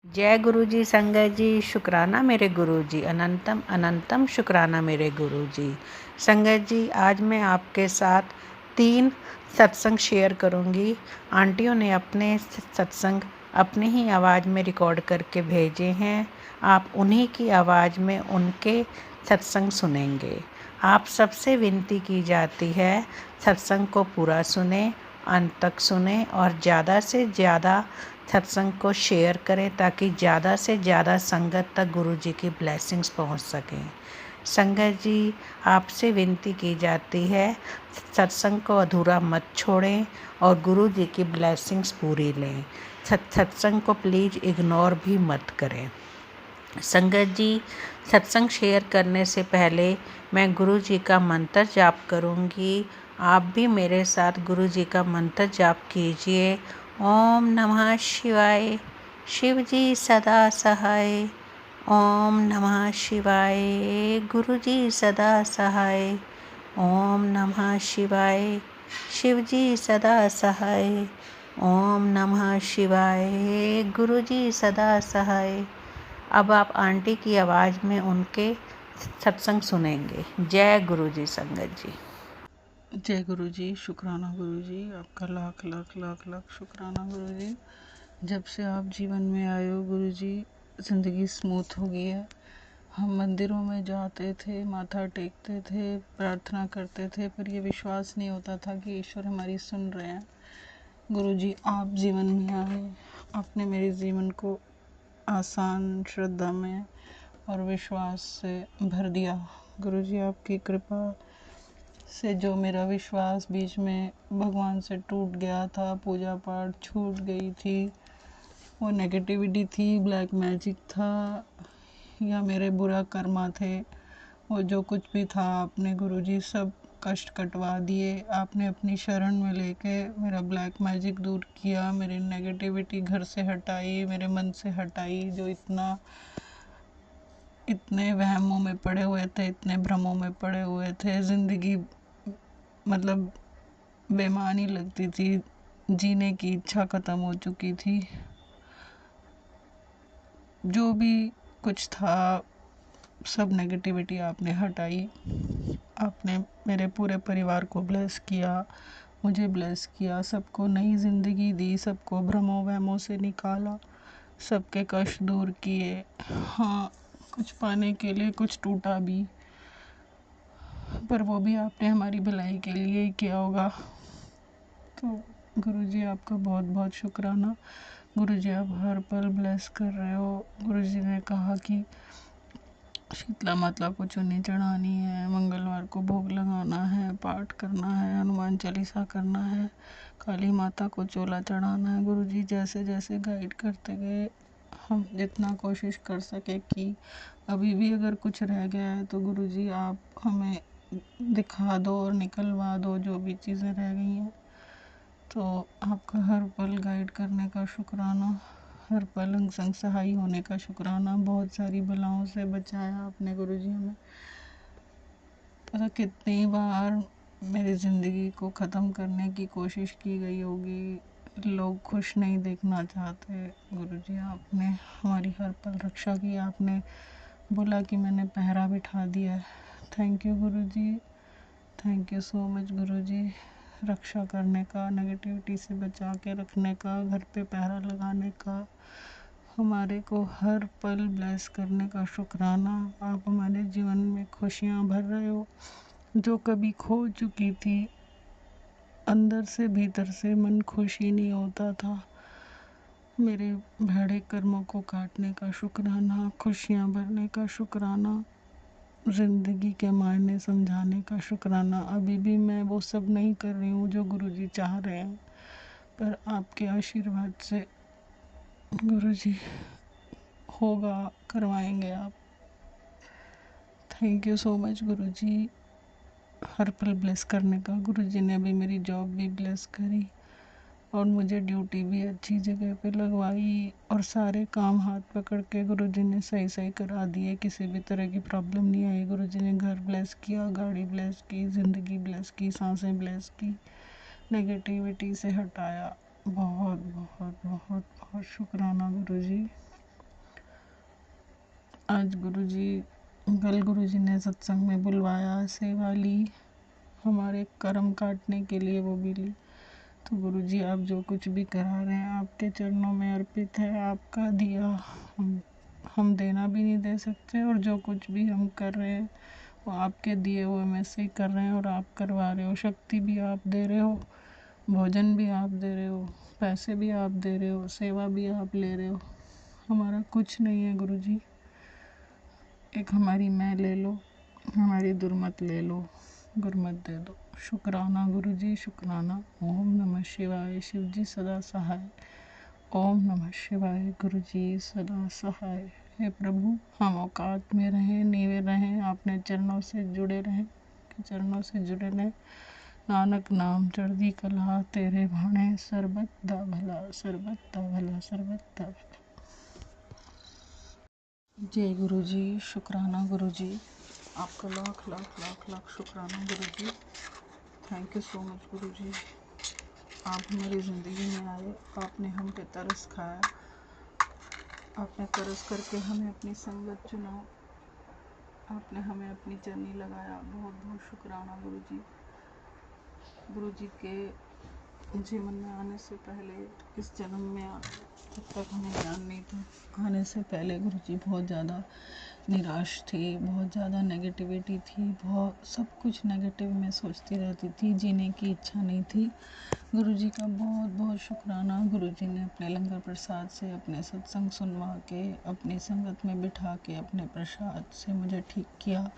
जय गुरु जी। संगत जी, शुक्राना मेरे गुरु जी। अनंतम अनंतम शुक्राना मेरे गुरु जी। संगत जी, आज मैं आपके साथ 3 सत्संग शेयर करूंगी। आंटियों ने अपने सत्संग अपनी ही आवाज़ में रिकॉर्ड करके भेजे हैं। आप उन्हीं की आवाज़ में उनके सत्संग सुनेंगे। आप सबसे विनती की जाती है, सत्संग को पूरा सुने, अंत तक सुने और ज़्यादा से ज़्यादा सत्संग को शेयर करें ताकि ज़्यादा से ज़्यादा संगत तक गुरु जी की ब्लेसिंग्स पहुंच सकें। संगत जी, आपसे विनती की जाती है, सत्संग को अधूरा मत छोड़ें और गुरु जी की ब्लेसिंग्स पूरी लें। सत्संग को प्लीज़ इग्नोर भी मत करें। संगत जी, सत्संग शेयर करने से पहले मैं गुरु जी का मंत्र जाप करूंगी। आप भी मेरे साथ गुरु जी का मंत्र जाप कीजिए। ओम नमः शिवाय। शिव जी सदा सहाय। ओम नमः शिवाय। गुरु जी सदा सहाय। ओम नमः शिवाय। शिव जी सदा सहाय। ओम नमः शिवाय। गुरु जी सदा सहाय। अब आप आंटी की आवाज़ में उनके सत्संग सुनेंगे। जय गुरु जी। संगत जी, जय गुरु जी। शुक्राना गुरु जी, आपका लाख लाख लाख लाख शुक्राना गुरु जी। जब से आप जीवन में आए हो गुरु जी, ज़िंदगी स्मूथ हो गई है। हम मंदिरों में जाते थे, माथा टेकते थे, प्रार्थना करते थे, पर ये विश्वास नहीं होता था कि ईश्वर हमारी सुन रहे हैं। गुरु जी, आप जीवन में आए, आपने मेरे जीवन को आसान, श्रद्धा में और विश्वास से भर दिया। गुरु जी, आपकी कृपा से जो मेरा विश्वास बीच में भगवान से टूट गया था, पूजा पाठ छूट गई थी, वो नेगेटिविटी थी, ब्लैक मैजिक था या मेरे बुरा कर्मा थे, वो जो कुछ भी था, आपने गुरुजी सब कष्ट कटवा दिए। आपने अपनी शरण में लेके मेरा ब्लैक मैजिक दूर किया, मेरी नेगेटिविटी घर से हटाई, मेरे मन से हटाई, जो इतने वहमों में पड़े हुए थे, इतने भ्रमों में पड़े हुए थे। ज़िंदगी मतलब बेमानी लगती थी, जीने की इच्छा ख़त्म हो चुकी थी। जो भी कुछ था, सब नेगेटिविटी आपने हटाई। आपने मेरे पूरे परिवार को ब्लेस किया, मुझे ब्लेस किया, सबको नई ज़िंदगी दी, सबको भ्रमों वहमों से निकाला, सबके कष्ट दूर किए। हाँ, कुछ पाने के लिए कुछ टूटा भी, पर वो भी आपने हमारी भलाई के लिए ही किया होगा। तो गुरुजी, आपका बहुत बहुत शुक्राना। गुरुजी, आप हर पल ब्लेस कर रहे हो। गुरुजी ने कहा कि शीतला माता को चुन्नी चढ़ानी है, मंगलवार को भोग लगाना है, पाठ करना है, हनुमान चालीसा करना है, काली माता को चोला चढ़ाना है। गुरुजी जैसे जैसे गाइड करते गए, हम जितना कोशिश कर सके कि अभी भी अगर कुछ रह गया है तो गुरुजी आप हमें दिखा दो और निकलवा दो, जो भी चीज़ें रह गई हैं। तो आपका हर पल गाइड करने का शुक्राना, हर पल अंग संग सहाय होने का शुक्राना। बहुत सारी बलाओं से बचाया आपने गुरुजी हमें। पता कितनी बार मेरी ज़िंदगी को ख़त्म करने की कोशिश की गई होगी, लोग खुश नहीं देखना चाहते। गुरुजी, आपने हमारी हर पल रक्षा की। आपने बोला कि मैंने पहरा बिठा दिया है। Thank you guruji, thank you so much guruji. रक्षा करने का, नेगेटिविटी से बचा के रखने का, घर पे पहरा लगाने का, हमारे को हर पल ब्लेस करने का शुक्राना। आप हमारे जीवन में खुशियाँ भर रहे हो, जो कभी खो चुकी थी। अंदर से भीतर से मन खुश ही नहीं होता था। मेरे भैड़े कर्मों को काटने का शुक्राना, खुशियाँ भरने का शुक्राना, ज़िंदगी के मायने समझाने का शुक्राना। अभी भी मैं वो सब नहीं कर रही हूँ जो गुरुजी चाह रहे हैं, पर आपके आशीर्वाद से गुरुजी होगा, करवाएंगे आप। थैंक यू सो मच गुरुजी, हर पल ब्लेस करने का। गुरुजी ने अभी मेरी जॉब भी ब्लेस करी और मुझे ड्यूटी भी अच्छी जगह पे लगवाई और सारे काम हाथ पकड़ के गुरुजी ने सही सही करा दिए। किसी भी तरह की प्रॉब्लम नहीं आई। गुरुजी ने घर ब्लेस किया, गाड़ी ब्लेस की, ज़िंदगी ब्लेस की, सांसें ब्लेस की, नेगेटिविटी से हटाया। बहुत बहुत बहुत बहुत शुक्राना गुरुजी। आज गुरुजी कल गुरुजी ने सत्संग में बुलवाया, सेवा ली, हमारे कर्म काटने के लिए वो भी ली। तो गुरुजी आप जो कुछ भी करा रहे हैं आपके चरणों में अर्पित है। आपका दिया हम देना भी नहीं दे सकते, और जो कुछ भी हम कर रहे हैं वो आपके दिए हुए में से ही कर रहे हैं, और आप करवा रहे हो। शक्ति भी आप दे रहे हो, भोजन भी आप दे रहे हो, पैसे भी आप दे रहे हो, सेवा भी आप ले रहे हो। हमारा कुछ नहीं है गुरुजी। एक हमारी मैं ले लो, हमारी दुर्मत ले लो, गुरमत दे दो। शुक्राना गुरुजी, शुक्राना। ओम नमः शिवाय। शिव जी सदा सहाय। ओम नमः शिवाय। गुरुजी सदा सहाय। हे प्रभु, हम औकात में रहें, नीवे रहें, अपने चरणों से जुड़े रहें, चरणों से जुड़े रहें। नानक नाम चढ़दी कला, तेरे भाणे सरबत दा भला, सरबत दा भला, सरबत दा भला। जय गुरुजी, शुक्राना गुरुजी, आपका लाख लाख लाख लाख शुक्राना गुरुजी। थैंक यू सो मच गुरुजी। आप हमारी ज़िंदगी में आए, आपने हम पे तरस खाया, आपने तरस करके हमें अपनी संगत चुना, आपने हमें अपनी चरनी लगाया। बहुत बहुत शुक्राना गुरुजी। गुरुजी के जीवन में आने से पहले, इस जन्म में जब तक हमें ज्ञान नहीं था, आने से पहले गुरुजी बहुत ज़्यादा निराश थी, बहुत ज़्यादा नेगेटिविटी थी, बहुत सब कुछ नेगेटिव में सोचती रहती थी, जीने की इच्छा नहीं थी। गुरुजी का बहुत बहुत शुक्राना। गुरुजी ने अपने लंगर प्रसाद से, अपने सत्संग सुनवा के, अपनी संगत में बिठा के, अपने प्रसाद से मुझे ठीक किया।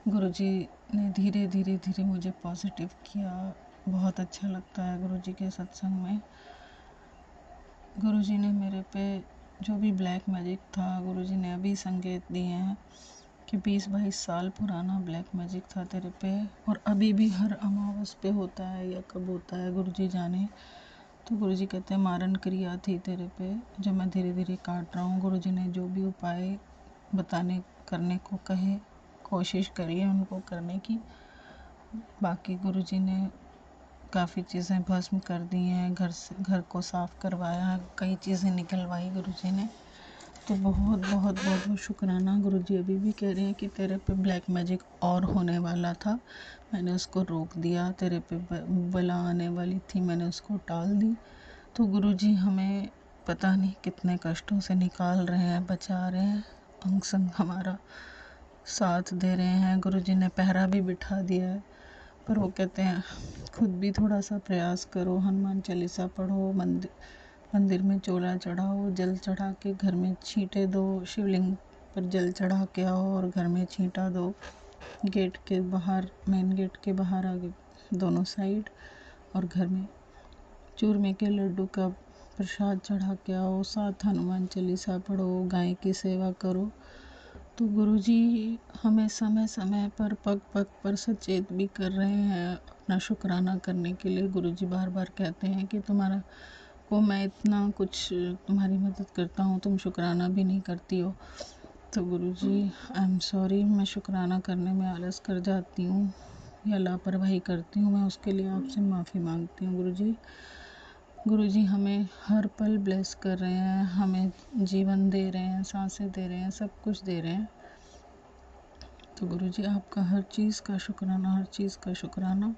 गुरुजी ने धीरे धीरे धीरे मुझे पॉजिटिव किया। बहुत अच्छा लगता है गुरुजी के सत्संग में। गुरुजी ने मेरे पे जो भी ब्लैक मैजिक था, गुरुजी ने अभी संकेत दिए हैं कि 20-22 साल पुराना ब्लैक मैजिक था तेरे पे, और अभी भी हर अमावस पे होता है या कब होता है गुरुजी जाने। तो गुरुजी कहते हैं मारन क्रिया थी तेरे पे, जो मैं धीरे धीरे काट रहा हूँ। गुरुजी ने जो भी उपाय बताने करने को कहे, कोशिश करिए उनको करने की। बाकी गुरुजी ने काफ़ी चीज़ें भस्म कर दी हैं, घर को साफ़ करवाया, कई चीज़ें निकलवाई गुरुजी ने। तो बहुत बहुत बहुत बहुत शुक्राना। गुरुजी अभी भी कह रहे हैं कि तेरे पे ब्लैक मैजिक और होने वाला था, मैंने उसको रोक दिया। तेरे पे बला आने वाली थी, मैंने उसको टाल दी। तो गुरुजी हमें पता नहीं कितने कष्टों से निकाल रहे हैं, बचा रहे हैं, अंग संग हमारा साथ दे रहे हैं। गुरुजी ने पहरा भी बिठा दिया है, पर वो कहते हैं खुद भी थोड़ा सा प्रयास करो, हनुमान चालीसा पढ़ो, मंदिर में चोला चढ़ाओ, जल चढ़ा के घर में छींटे दो, शिवलिंग पर जल चढ़ा के आओ और घर में छींटा दो। गेट के बाहर, मेन गेट के बाहर आगे दोनों साइड, और घर में चूरमे के लड्डू का प्रसाद चढ़ा के आओ, साथ हनुमान चालीसा पढ़ो, गाय की सेवा करो। तो गुरुजी हमें समय समय पर, पग पग पर सचेत भी कर रहे हैं अपना शुक्राना करने के लिए। गुरुजी बार बार कहते हैं कि तुम्हारा को मैं इतना कुछ तुम्हारी मदद करता हूँ, तुम शुक्राना भी नहीं करती हो। तो गुरुजी आई एम सॉरी, मैं शुक्राना करने में आलस कर जाती हूँ या लापरवाही करती हूँ, मैं उसके लिए आपसे माफ़ी मांगती हूँ गुरुजी। गुरुजी हमें हर पल ब्लेस कर रहे हैं, हमें जीवन दे रहे हैं, सांसें दे रहे हैं, सब कुछ दे रहे हैं। तो गुरुजी आपका हर चीज़ का शुक्राना, हर चीज़ का शुक्राना।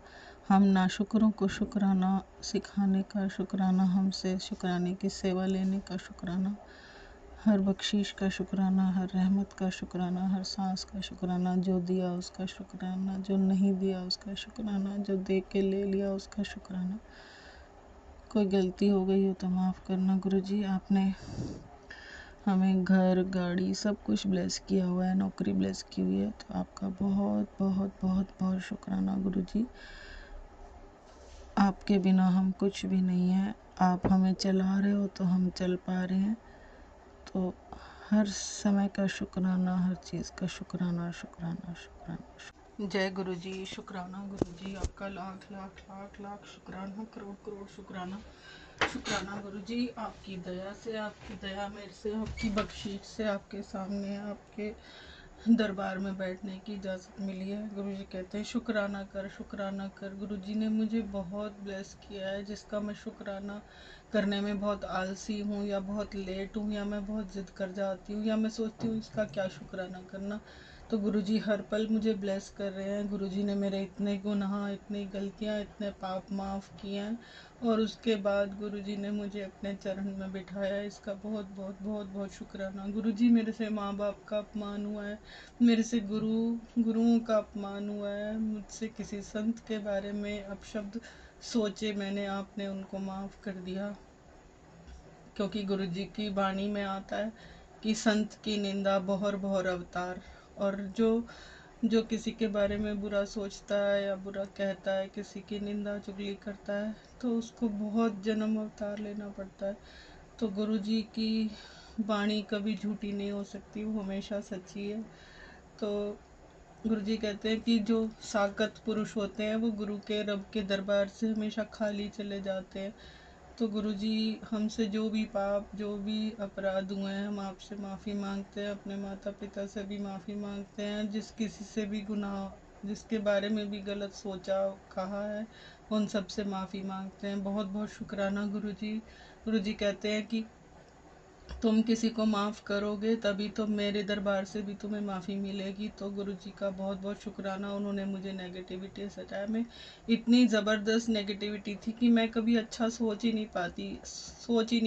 हम नाशुक्रों को शुक्राना सिखाने का शुक्राना, हमसे शुक्राने की सेवा लेने का शुक्राना, हर बख्शीश का शुक्राना, हर रहमत का शुक्राना, हर सांस का शुक्राना, जो दिया उसका शुक्राना, जो नहीं दिया उसका शुक्राना, जो दे के ले लिया उसका शुक्राना। कोई गलती हो गई हो तो माफ़ करना गुरुजी। आपने हमें घर, गाड़ी, सब कुछ ब्लेस किया हुआ है, नौकरी ब्लेस की हुई है, तो आपका बहुत बहुत बहुत बहुत शुक्राना गुरुजी। आपके बिना हम कुछ भी नहीं है, आप हमें चला रहे हो तो हम चल पा रहे हैं। तो हर समय का शुक्राना, हर चीज़ का शुक्राना, शुक्राना शुक्राना। जय गुरुजी, शुक्राना गुरुजी, आपका लाख लाख लाख लाख शुक्राना, करोड़ करोड़ शुक्राना। शुक्राना गुरुजी, आपकी दया से, आपकी दया मेरे से, आपकी बख्शीश से, आपके सामने, आपके दरबार में बैठने की इजाज़त मिली है। गुरुजी कहते हैं शुक्राना कर, शुक्राना कर। गुरुजी ने मुझे बहुत ब्लेस किया है, जिसका मैं शुक्राना करने में बहुत आलसी हूँ, या बहुत लेट हूँ, या मैं बहुत ज़िद कर जाती हूँ, या मैं सोचती हूँ इसका क्या शुक्राना करना। तो गुरुजी हर पल मुझे ब्लेस कर रहे हैं। गुरुजी ने मेरे इतने गुनाह, इतनी गलतियाँ, इतने पाप माफ़ किए हैं, और उसके बाद गुरुजी ने मुझे अपने चरण में बिठाया। इसका बहुत बहुत बहुत बहुत शुक्राना। गुरुजी, मेरे से माँ बाप का अपमान हुआ है, मेरे से गुरुओं का अपमान हुआ है, मुझसे किसी संत के बारे में अपशब्द सोचे मैंने, आपने उनको माफ़ कर दिया। क्योंकि गुरुजी की वाणी में आता है कि संत की निंदा बहुर बहुर अवतार। और जो किसी के बारे में बुरा सोचता है या बुरा कहता है, किसी की निंदा चुगली करता है, तो उसको बहुत जन्म अवतार लेना पड़ता है। तो गुरुजी की वाणी कभी झूठी नहीं हो सकती, वो हमेशा सच्ची है। तो गुरुजी कहते हैं कि जो साकत पुरुष होते हैं वो गुरु के रब के दरबार से हमेशा खाली चले जाते हैं। तो गुरुजी, हमसे जो भी पाप, जो भी अपराध हुए हैं, हम आपसे माफ़ी मांगते हैं, अपने माता पिता से भी माफ़ी मांगते हैं, जिस किसी से भी गुनाह, जिसके बारे में भी गलत सोचा कहा है, उन सब से माफ़ी मांगते हैं। बहुत बहुत शुक्राना गुरुजी। गुरुजी कहते हैं कि तुम किसी को माफ़ करोगे तभी तो मेरे दरबार से भी तुम्हें माफ़ी मिलेगी। तो गुरुजी का बहुत बहुत शुक्राना, उन्होंने मुझे नेगेटिविटी से हटाया। मैं इतनी ज़बरदस्त नेगेटिविटी थी कि मैं कभी अच्छा सोच ही नहीं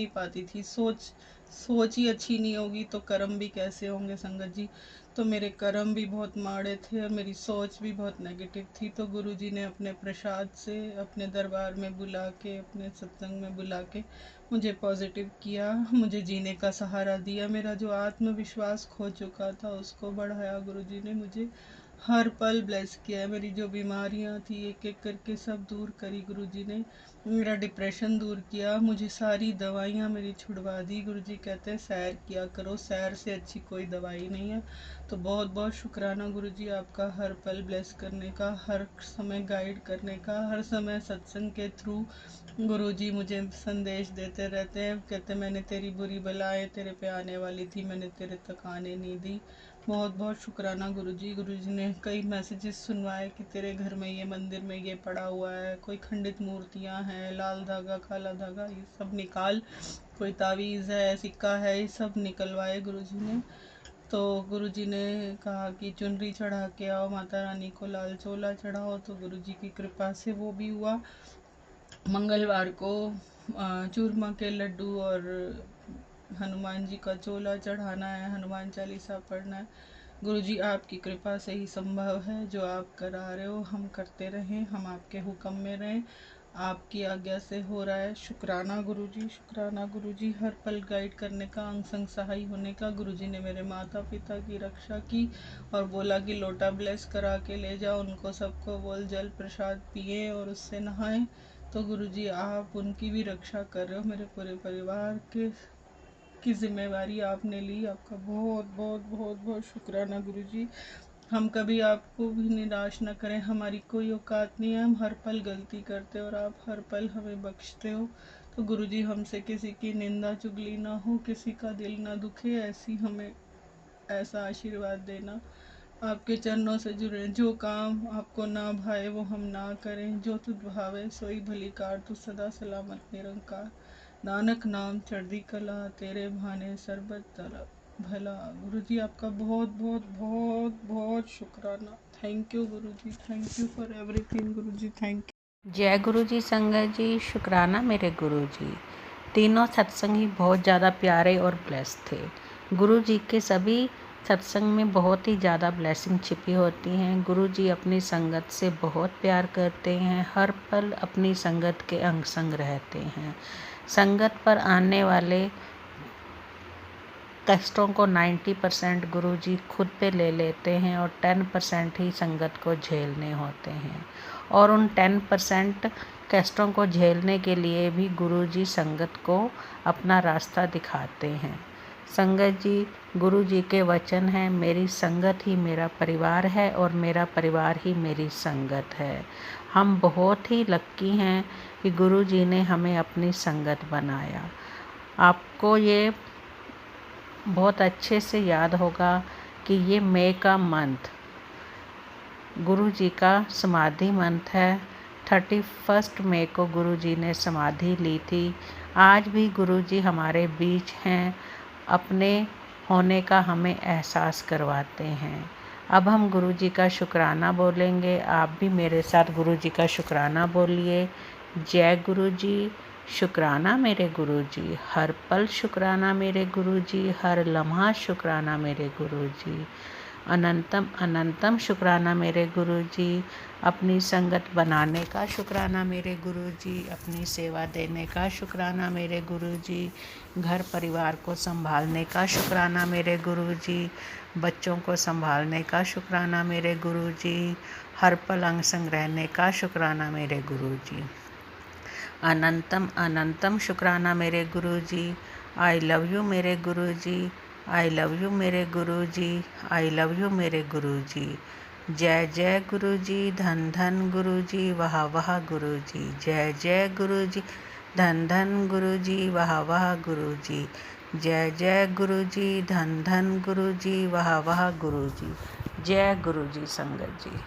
पाती थी। सोच ही अच्छी नहीं होगी तो कर्म भी कैसे होंगे संगत जी। तो मेरे कर्म भी बहुत माड़े थे और मेरी सोच भी बहुत नेगेटिव थी। तो गुरुजी ने अपने प्रसाद से, अपने दरबार में बुला के, अपने सत्संग में बुला के मुझे पॉजिटिव किया, मुझे जीने का सहारा दिया। मेरा जो आत्मविश्वास खो चुका था उसको बढ़ाया। गुरुजी ने मुझे हर पल ब्लेस किया है। मेरी जो बीमारियां थी एक एक करके सब दूर करी गुरुजी ने। मेरा डिप्रेशन दूर किया, मुझे सारी दवाइयाँ मेरी छुड़वा दी। गुरुजी कहते हैं सैर किया करो, सैर से अच्छी कोई दवाई नहीं है। तो बहुत बहुत शुक्राना गुरुजी आपका, हर पल ब्लेस करने का, हर समय गाइड करने का, हर समय सत्संग के थ्रू गुरुजी मुझे संदेश देते रहते हैं। कहते मैंने तेरी बुरी बलाएं तेरे पे आने वाली थी, मैंने तेरे तक आने नहीं दी। बहुत बहुत शुक्राना गुरुजी। गुरुजी ने कई मैसेजेस सुनवाए कि तेरे घर में ये मंदिर में ये पड़ा हुआ है, कोई खंडित मूर्तियाँ हैं, लाल धागा काला धागा ये सब निकाल, कोई तावीज़ है, सिक्का है, ये सब निकलवाए गुरुजी ने। तो गुरुजी ने कहा कि चुनरी चढ़ा के आओ, माता रानी को लाल चोला चढ़ाओ। तो गुरुजी की कृपा से वो भी हुआ। मंगलवार को चूरमा के लड्डू और हनुमान जी का चोला चढ़ाना है, हनुमान चालीसा पढ़ना है। गुरुजी आपकी कृपा से ही संभव है, जो आप करा रहे हो हम करते रहें, हम आपके हुक्म में रहें, आपकी आज्ञा से हो रहा है। शुक्राना गुरुजी, शुक्राना गुरुजी, हर पल गाइड करने का, अंग संग सहाय होने का। गुरुजी ने मेरे माता पिता की रक्षा की और बोला कि लोटा ब्लेस करा के ले जाओ उनको, सबको बोल जल प्रसाद पिए और उससे नहाएं। तो गुरुजी आप उनकी भी रक्षा कर रहे हो, मेरे पूरे परिवार के की जिम्मेवारी आपने ली। आपका बहुत बहुत बहुत बहुत शुक्राना गुरुजी। हम कभी आपको भी निराश न करें, हमारी कोई औकात नहीं है, हम हर पल गलती करते और आप हर पल हमें बख्शते हो। तो गुरुजी हमसे किसी की निंदा चुगली ना हो, किसी का दिल ना दुखे, ऐसी हमें ऐसा आशीर्वाद देना। आपके चरणों से जुड़े, जो काम आपको ना भाए वो हम ना करें, जो तुझ भावे सोई भली कार, तू सदा सलामत निरंकार। नानक नाम चढ़दी कला, तेरे भाने सरबत तला भला। गुरुजी आपका बहुत बहुत बहुत बहुत शुक्राना। Thank you guruji, thank you for everything Guruji, thank you. जय गुरु जी संगत जी, शुक्राना मेरे गुरु जी। तीनों सत्संग ही बहुत ज़्यादा प्यारे और ब्लेस थे। गुरु जी के सभी सत्संग में बहुत ही ज़्यादा ब्लेसिंग छिपी होती हैं। गुरु जी अपनी संगत से बहुत प्यार करते हैं, हर पल अपनी संगत के अंग संग रहते हैं। संगत पर आने वाले कष्टों को 90% गुरुजी खुद पे ले लेते हैं और 10% ही संगत को झेलने होते हैं। और उन 10% कष्टों को झेलने के लिए भी गुरुजी संगत को अपना रास्ता दिखाते हैं। संगत जी, गुरुजी के वचन हैं, मेरी संगत ही मेरा परिवार है और मेरा परिवार ही मेरी संगत है। हम बहुत ही लक्की हैं कि गुरुजी ने हमें अपनी संगत बनाया। आपको ये बहुत अच्छे से याद होगा कि ये मई का मंथ गुरु जी का समाधि मंथ है। 31 मई को गुरु जी ने समाधि ली थी। आज भी गुरु जी हमारे बीच हैं, अपने होने का हमें एहसास करवाते हैं। अब हम गुरु जी का शुक्राना बोलेंगे। आप भी मेरे साथ गुरु जी का शुक्राना बोलिए। जय गुरु जी, शुक्राना मेरे गुरु जी, हर पल शुक्राना मेरे गुरु जी, हर लम्हा शुक्राना मेरे गुरु जी, अनंतम अनंतम शुक्राना मेरे गुरु जी, अपनी संगत बनाने का शुक्राना मेरे गुरु जी, अपनी सेवा देने का शुक्राना मेरे गुरु जी, घर परिवार को संभालने का शुक्राना मेरे गुरु जी, बच्चों को संभालने का शुक्राना मेरे गुरु जी, हर पल अंग संग रहने का शुक्राना मेरे गुरु जी, अनंतम अनंतम शुक्राना मेरे गुरु जी। आई लव यू मेरे गुरु जी, आई लव यू मेरे गुरु जी, आई लव यू मेरे गुरु जी। जय जय गुरु जी, धन धन गुरु जी, वाह वाह गुरु जी। जय जय गुरु जी, धन धन गुरु जी, वाह वाह गुरु जी। जय जय गुरु जी, धन धन गुरु जी, वाह वाह गुरु जी। जय गुरु जी संगत जी।